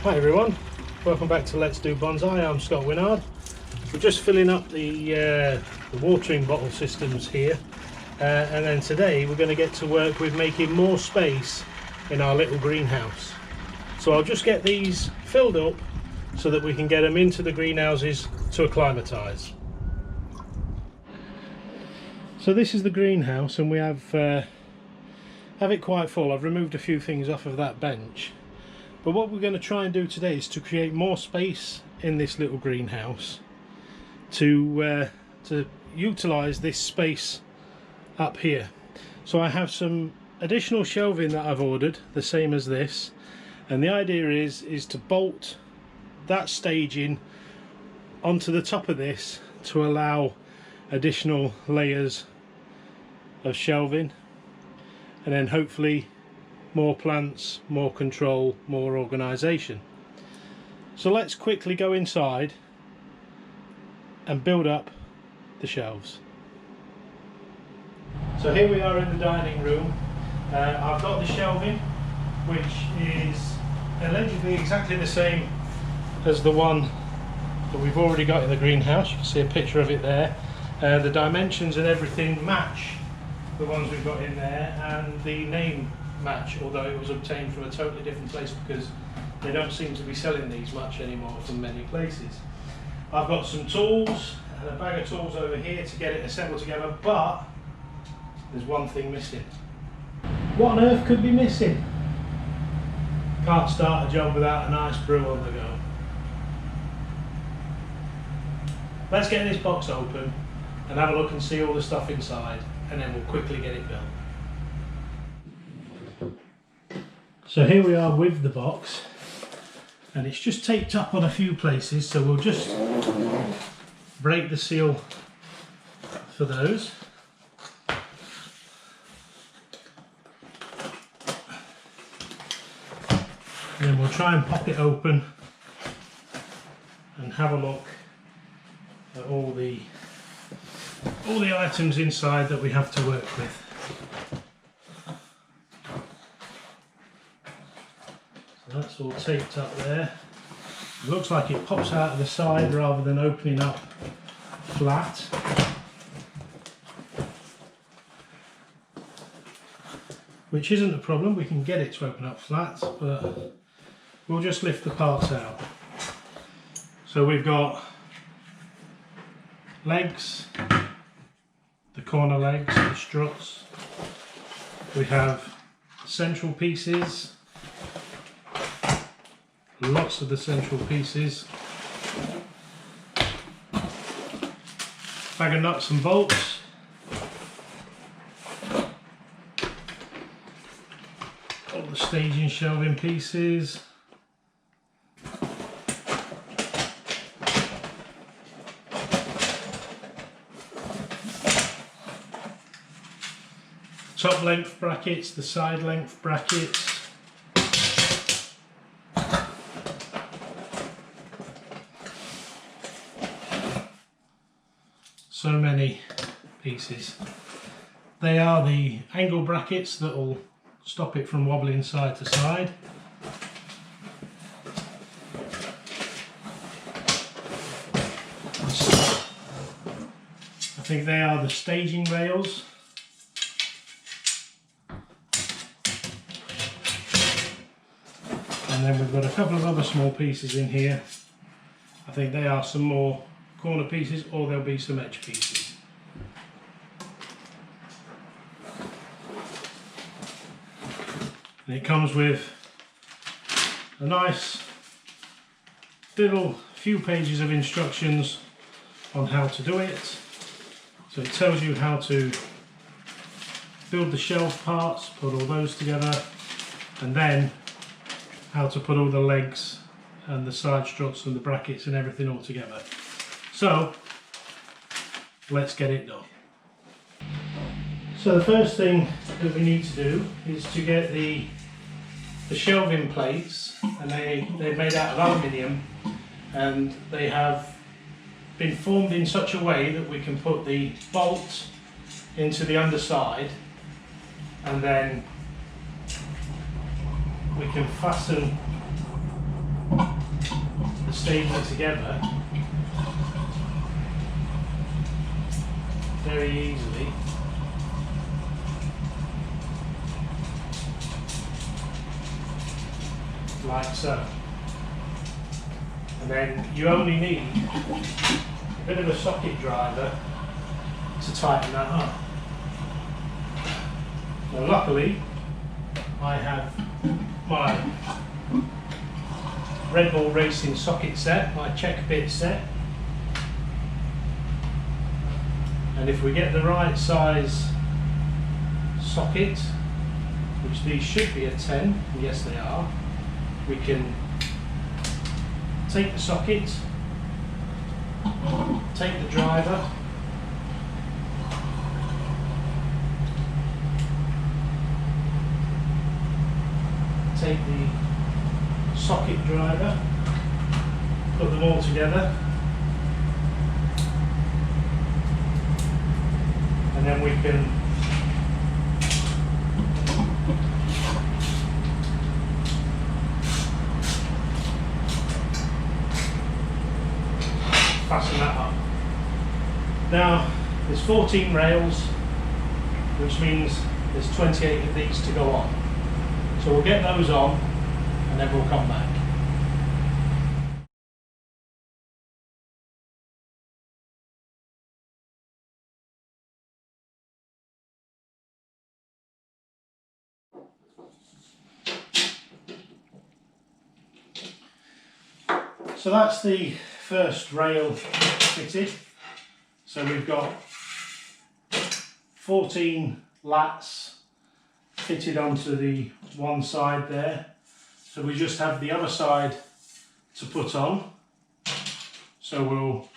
Hi everyone, welcome back to Let's Do Bonsai. I'm Scott Winard. We're just filling up the watering bottle systems here, and then today we're going to get to work with making more space in our little greenhouse. So I'll just get these filled up so that we can get them into the greenhouses to acclimatise. So this is the greenhouse, and we have it quite full. I've removed a few things off of that bench. But what we're going to try and do today is to create more space in this little greenhouse to utilise this space up here. So I have some additional shelving that I've ordered, the same as this, and the idea is to bolt that staging onto the top of this to allow additional layers of shelving, and then hopefully more plants, more control, more organisation. So let's quickly go inside and build up the shelves. So here we are in the dining room. I've got the shelving, which is allegedly exactly the same as the one that we've already got in the greenhouse. You can see a picture of it there. The dimensions and everything match the ones we've got in there, and the name match, although it was obtained from a totally different place because they don't seem to be selling these much anymore from many places. I've got some tools and a bag of tools over here to get it assembled together, but there's one thing missing. What on earth could be missing? Can't start a job without a nice brew on the go. Let's get this box open and have a look and see all the stuff inside, and then we'll quickly get it built. So here we are with the box, and it's just taped up on a few places, so we'll just break the seal for those. And then we'll try and pop it open and have a look at all the items inside that we have to work with. So that's all taped up there. It looks like it pops out of the side rather than opening up flat. Which isn't a problem, we can get it to open up flat, but we'll just lift the parts out. So we've got legs, the corner legs, the struts. We have central pieces, lots of the central pieces, bag of nuts and bolts, all the staging shelving pieces, top length brackets, the side length brackets, so many pieces. They are the angle brackets that will stop it from wobbling side to side. I think they are the staging rails. And then we've got a couple of other small pieces in here. I think they are some more corner pieces, or there'll be some edge pieces. And it comes with a nice little few pages of instructions on how to do it. So it tells you how to build the shelf parts, put all those together, and then how to put all the legs and the side struts and the brackets and everything all together. So let's get it done. So the first thing that we need to do is to get the shelving plates, and they're made out of aluminium, and they have been formed in such a way that we can put the bolt into the underside, and then we can fasten the stapler together very easily. Like so. And then you only need a bit of a socket driver to tighten that up. Now luckily I have my Red Bull Racing socket set, my check bit set, and if we get the right size socket, which these should be a 10, yes they are, we can take the socket, take the driver, take the socket driver, put them all together, and then we can fasten that up. Now there's 14 rails, which means there's 28 of these to go on. So we'll get those on and then we'll come back. So that's the first rail fitted. So we've got 14 lats fitted onto the one side there. So we just have the other side to put on. So we'll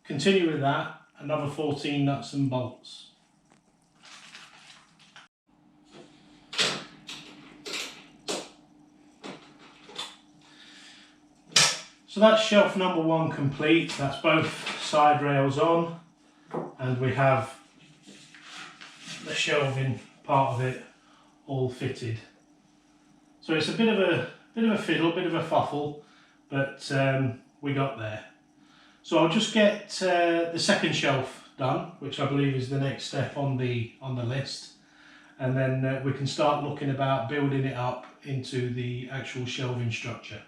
continue with that, another 14 nuts and bolts. So that's shelf number one complete. That's both side rails on, and we have the shelving part of it all fitted. So it's a bit of a fiddle, bit of a fuffle, but we got there. So I'll just get the second shelf done, which I believe is the next step on the list, and then we can start looking about building it up into the actual shelving structure.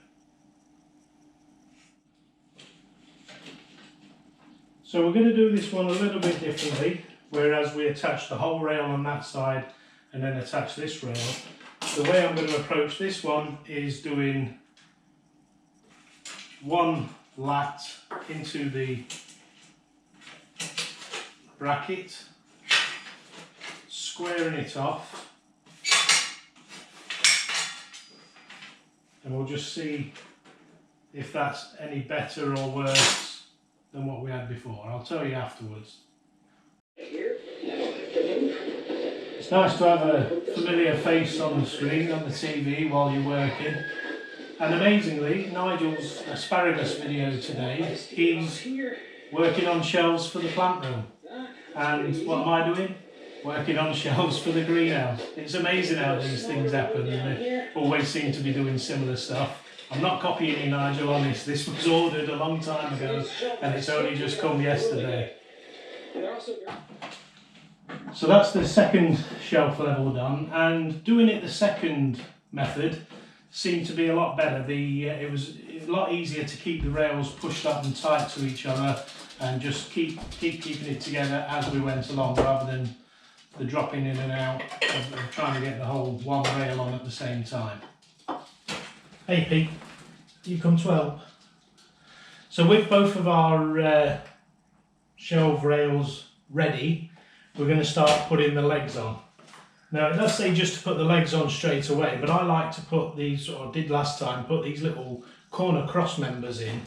So we're going to do this one a little bit differently, whereas we attach the whole rail on that side and then attach this rail. The way I'm going to approach this one is doing one lat into the bracket, squaring it off, and we'll just see if that's any better or worse than what we had before. I'll tell you afterwards. It's nice to have a familiar face on the screen, on the TV while you're working. And amazingly, Nigel's asparagus video today, he's working on shelves for the plant room. And what am I doing? Working on shelves for the greenhouse. It's amazing how these things happen, and they always seem to be doing similar stuff. I'm not copying you, Nigel, on this. This was ordered a long time ago and it's only just come yesterday. So that's the second shelf level done, and doing it the second method seemed to be a lot better. It was a lot easier to keep the rails pushed up and tight to each other and just keep keeping it together as we went along, rather than the dropping in and out of trying to get the whole one rail on at the same time. Hey Pete, you come to help. So with both of our shelf rails ready, we're going to start putting the legs on. Now it does say just to put the legs on straight away, but I like to put these, or did last time, put these little corner cross members in,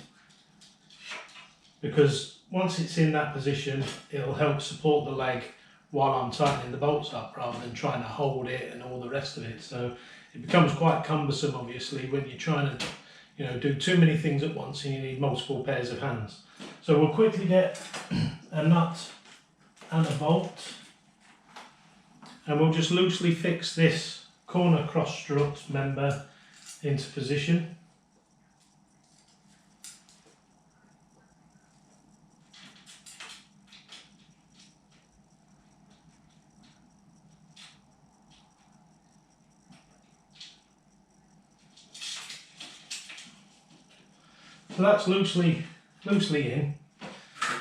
because once it's in that position it'll help support the leg while I'm tightening the bolts up, rather than trying to hold it and all the rest of it. So it becomes quite cumbersome obviously when you're trying to do too many things at once and you need multiple pairs of hands. So we'll quickly get a nut and a bolt, and we'll just loosely fix this corner cross strut member into position. that's loosely in,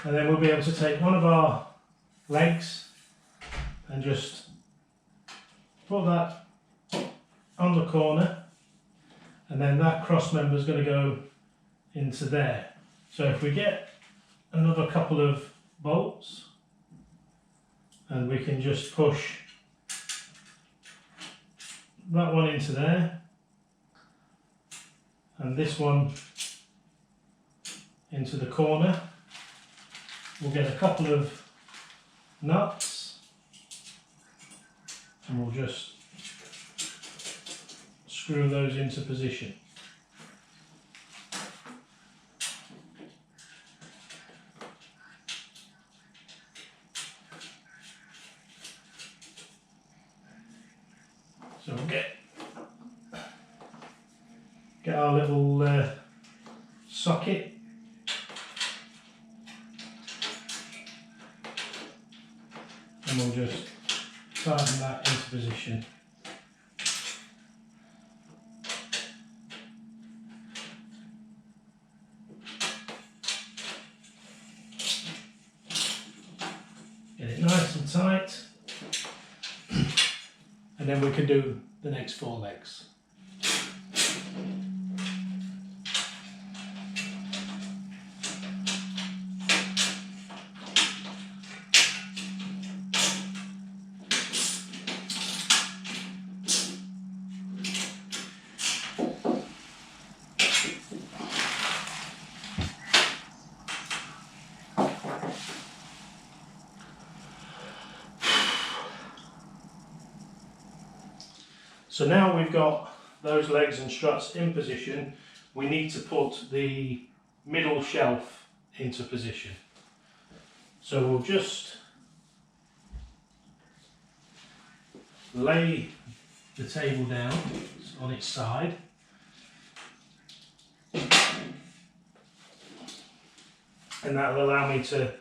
and then we'll be able to take one of our legs and just put that on the corner, and then that cross member is going to go into there. So if we get another couple of bolts, and we can just push that one into there, and this one into the corner, we'll get a couple of nuts, and we'll just screw those into position. So we'll get our little socket, and we'll just tighten that into position. Get it nice and tight, and then we can do the next 4 legs. So now we've got those legs and struts in position, we need to put the middle shelf into position. So we'll just lay the table down on its side, and that will allow me to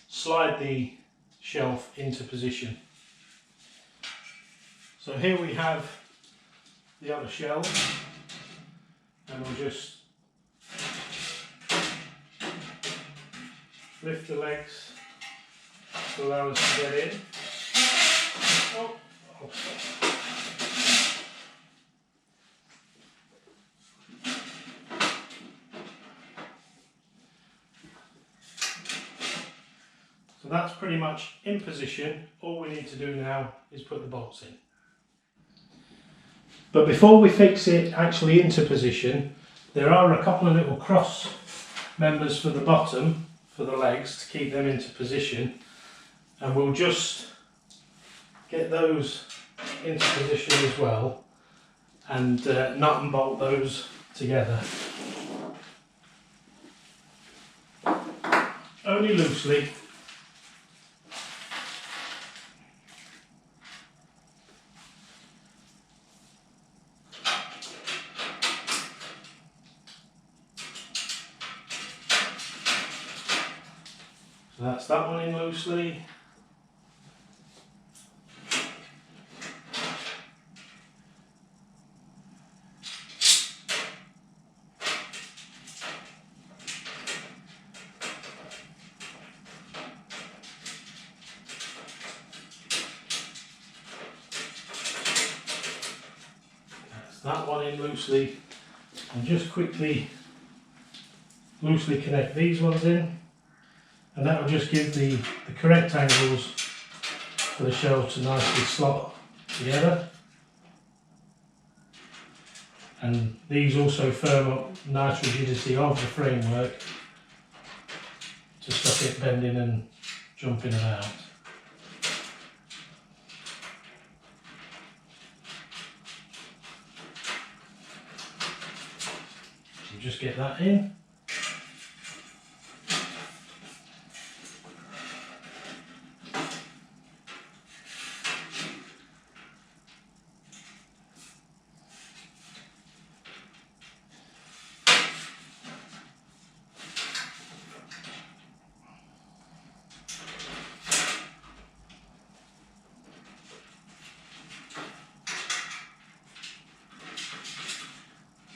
slide the shelf into position. So here we have the other shelf, and we'll just lift the legs to allow us to get in. Oh. So that's pretty much in position. All we need to do now is put the bolts in. But before we fix it actually into position, there are a couple of little cross members for the bottom, for the legs, to keep them into position, and we'll just get those into position as well, and nut and bolt those together. Only loosely. So that's that one in loosely. That's that one in loosely. And just quickly loosely connect these ones in. And that will just give the correct angles for the shelves to nicely slot together. And these also firm up nice rigidity of the framework to stop it bending and jumping about. So just get that in.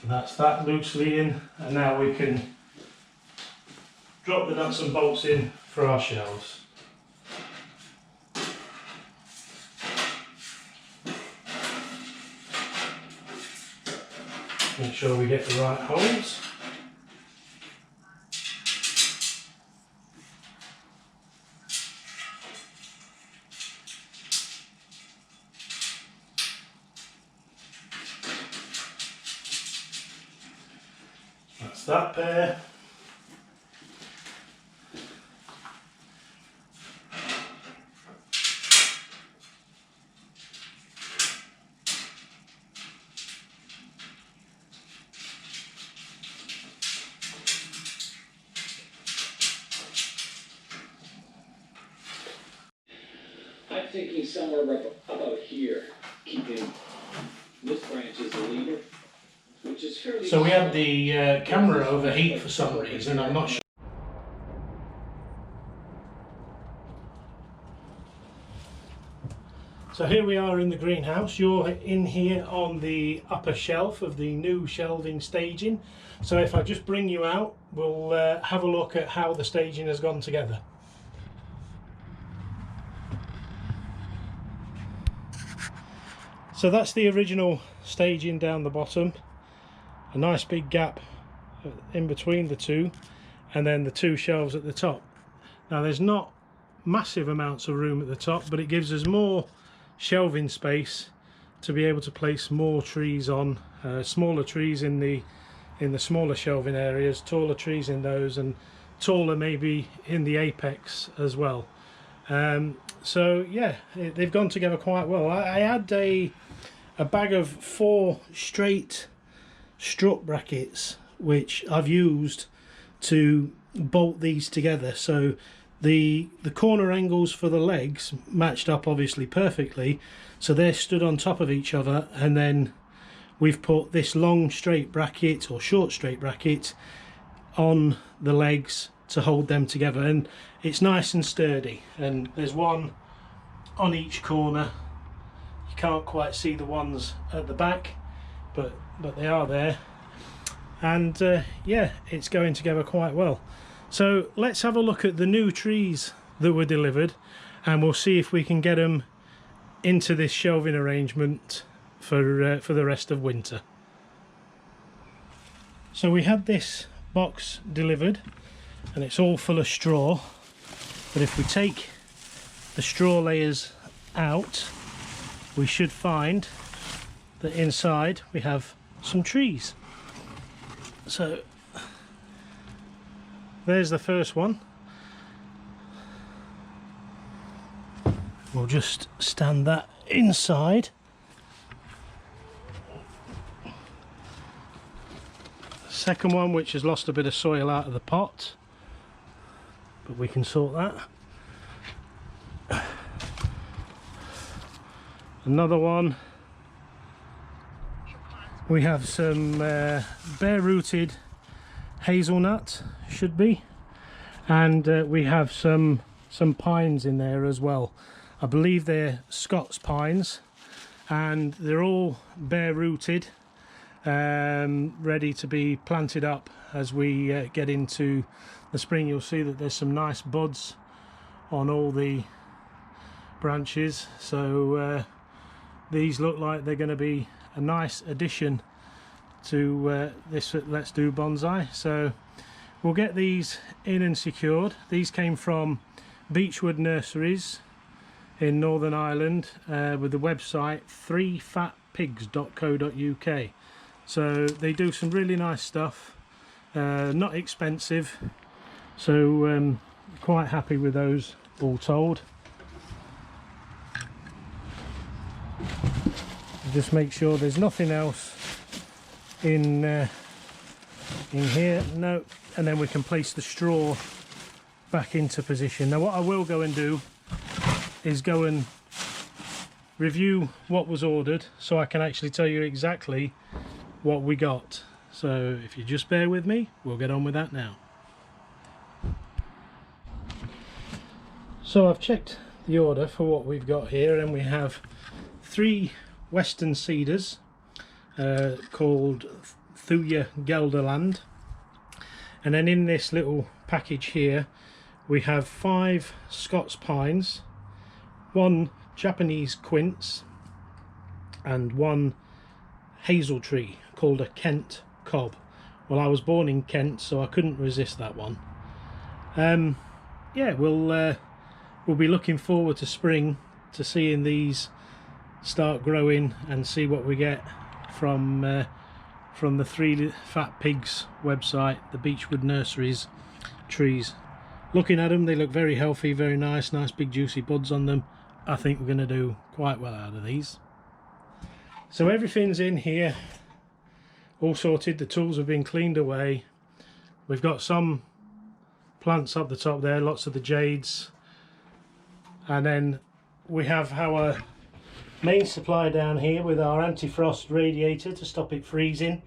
That's that loosely in, and now we can got some bolts in for our shelves. Make sure we get the right holes. That's that pair. I'm thinking somewhere about here, keeping this branch as the leader, which is fairly... So we had the camera overheat for some reason, I'm not sure. So here we are in the greenhouse. You're in here on the upper shelf of the new shelving staging. So if I just bring you out, we'll have a look at how the staging has gone together. So that's the original staging down the bottom, a nice big gap in between the two, and then the two shelves at the top. Now there's not massive amounts of room at the top, but it gives us more shelving space to be able to place more trees on, smaller trees in the smaller shelving areas, taller trees in those, and taller maybe in the apex as well. So yeah, they've gone together quite well. I had a bag of 4 straight strut brackets which I've used to bolt these together, so the corner angles for the legs matched up obviously perfectly, so they're stood on top of each other, and then we've put this long straight bracket or short straight bracket on the legs to hold them together, and it's nice and sturdy, and there's one on each corner. You can't quite see the ones at the back, but they are there, and yeah, it's going together quite well. So let's have a look at the new trees that were delivered, and we'll see if we can get them into this shelving arrangement for the rest of winter. So we had this box delivered, and it's all full of straw, but if we take the straw layers out, we should find that inside we have some trees. So there's the first one. We'll just stand that inside. Second one, which has lost a bit of soil out of the pot, but we can sort that. Another one. We have some bare rooted hazelnut, should be, and we have some pines in there as well. I believe they're Scots pines, and they're all bare rooted, ready to be planted up as we get into the spring. You'll see that there's some nice buds on all the branches, so these look like they're going to be a nice addition to this Let's Do Bonsai. So we'll get these in and secured. These came from Beechwood Nurseries in Northern Ireland, with the website 3fatpigs.co.uk. so they do some really nice stuff, not expensive, so quite happy with those all told. Just make sure there's nothing else in here, no, and then we can place the straw back into position. Now what I will go and do is go and review what was ordered, so I can actually tell you exactly what we got. So if you just bear with me, we'll get on with that now. So I've checked the order for what we've got here, and we have 3 western cedars called Thuya Gelderland, and then in this little package here we have 5 Scots pines, 1 Japanese quince and 1 hazel tree called a Kent cob. Well, I was born in Kent, so I couldn't resist that one. Yeah, we'll be looking forward to spring, to seeing these start growing and see what we get from the Three Fat Pigs website, the Beechwood Nurseries trees. Looking at them, they look very healthy, very nice big juicy buds on them. I think we're going to do quite well out of these. So everything's in here, all sorted. The tools have been cleaned away. We've got some plants up the top there, lots of the jades, and then we have our main supply down here with our anti-frost radiator to stop it freezing,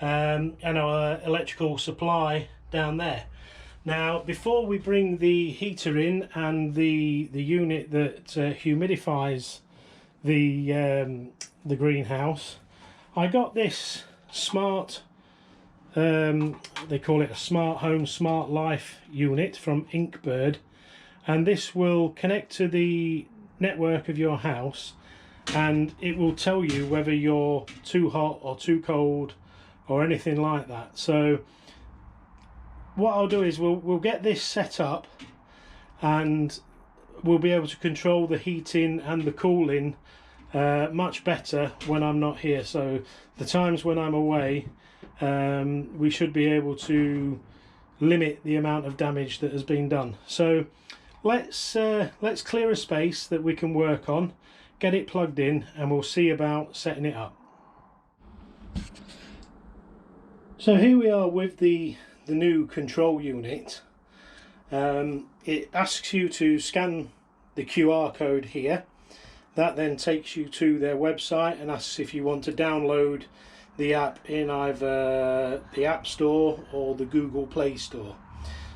and our electrical supply down there. Now, before we bring the heater in and the unit that humidifies the greenhouse, I got this smart, they call it a smart home, smart life unit from Inkbird, and this will connect to the network of your house and it will tell you whether you're too hot or too cold or anything like that. So what I'll do is we'll get this set up and we'll be able to control the heating and the cooling much better when I'm not here. So the times when I'm away, we should be able to limit the amount of damage that has been done. So let's clear a space that we can work on, get it plugged in, and we'll see about setting it up. So here we are with the new control unit. It asks you to scan the QR code here. That then takes you to their website and asks if you want to download the app in either the App Store or the Google Play Store.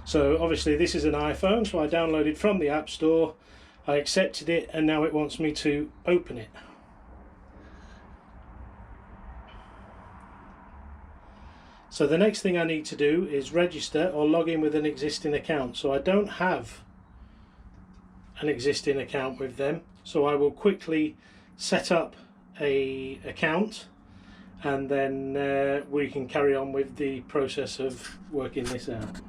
So obviously this is an iPhone, so I downloaded from the App Store, I accepted it, and now it wants me to open it. So the next thing I need to do is register or log in with an existing account. So I don't have an existing account with them, so I will quickly set up a account and then we can carry on with the process of working this out.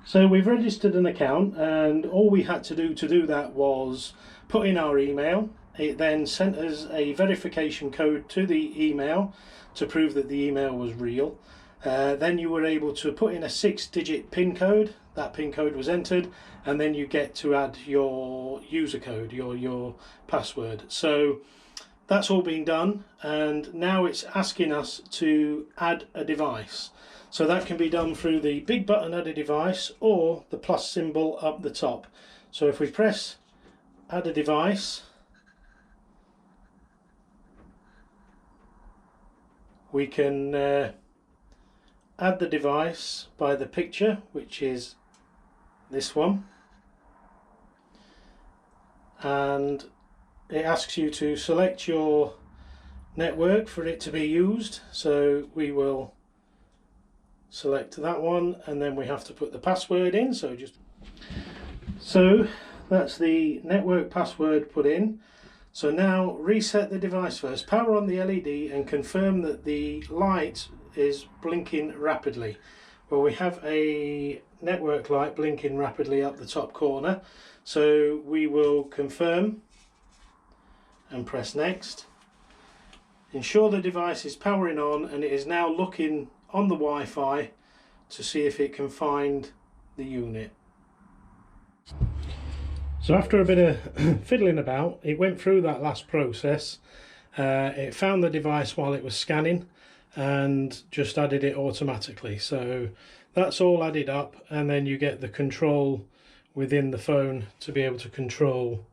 So we've registered an account, and all we had to do that was put in our email. It then sent us a verification code to the email to prove that the email was real. Then you were able to put in a 6-digit PIN code. That PIN code was entered, and then you get to add your user code, your password. So that's all been done, and now it's asking us to add a device. So that can be done through the big button add a device or the plus symbol up the top. So if we press add a device, we can add the device by the picture, which is this one, and it asks you to select your network for it to be used. So we will select that one, and then we have to put the password in. So that's the network password put in. So now reset the device first, power on the LED and confirm that the light is blinking rapidly. Well, we have a network light blinking rapidly up the top corner, so we will confirm and press next. Ensure the device is powering on, and it is now looking on the Wi-Fi to see if it can find the unit. So after a bit of fiddling about, it went through that last process. It found the device while it was scanning and just added it automatically. So that's all added up, and then you get the control within the phone to be able to control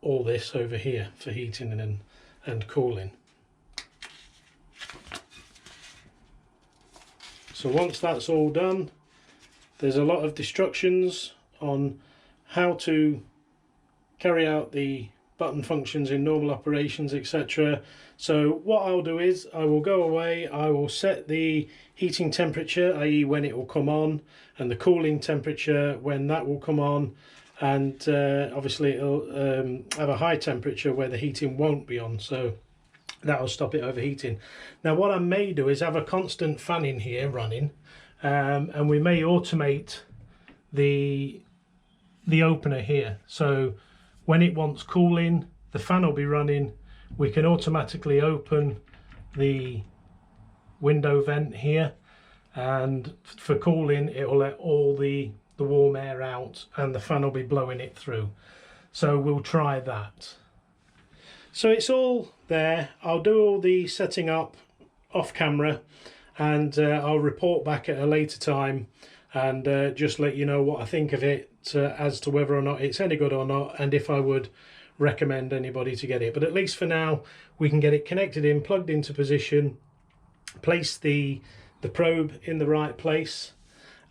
all this over here for heating and cooling. So once that's all done, there's a lot of instructions on how to carry out the button functions in normal operations, etc. So what I'll do is I will go away, I will set the heating temperature, i.e. when it will come on, and the cooling temperature when that will come on, and obviously it'll have a high temperature where the heating won't be on, so that will stop it overheating. Now what I may do is have a constant fan in here running, and we may automate the opener here, so when it wants cooling, the fan will be running. We can automatically open the window vent here, and for cooling it will let all the warm air out and the fan will be blowing it through. So we'll try that. So it's all there. I'll do all the setting up off camera, and I'll report back at a later time and just let you know what I think of it, as to whether or not it's any good or not, and if I would recommend anybody to get it. But at least for now we can get it connected in, plugged into position, place the probe in the right place,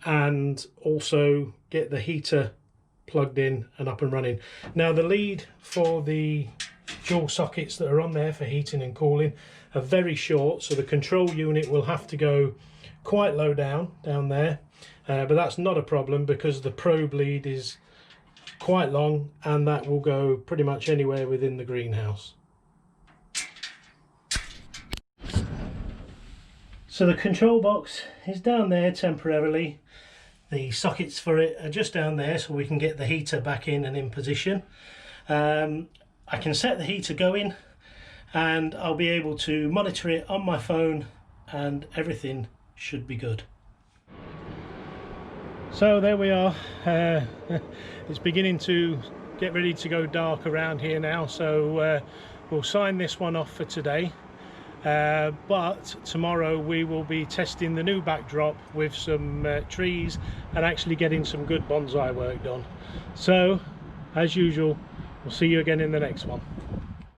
and also get the heater plugged in and up and running. Now the lead for the dual sockets that are on there for heating and cooling are very short, so the control unit will have to go quite low down there, but that's not a problem because the probe lead is quite long and that will go pretty much anywhere within the greenhouse. So the control box is down there temporarily. The sockets for it are just down there so we can get the heater back in and in position. I can set the heater going and I'll be able to monitor it on my phone and everything should be good. So there we are. It's beginning to get ready to go dark around here now, so we'll sign this one off for today. But tomorrow we will be testing the new backdrop with some trees and actually getting some good bonsai work done. So as usual, we'll see you again in the next one.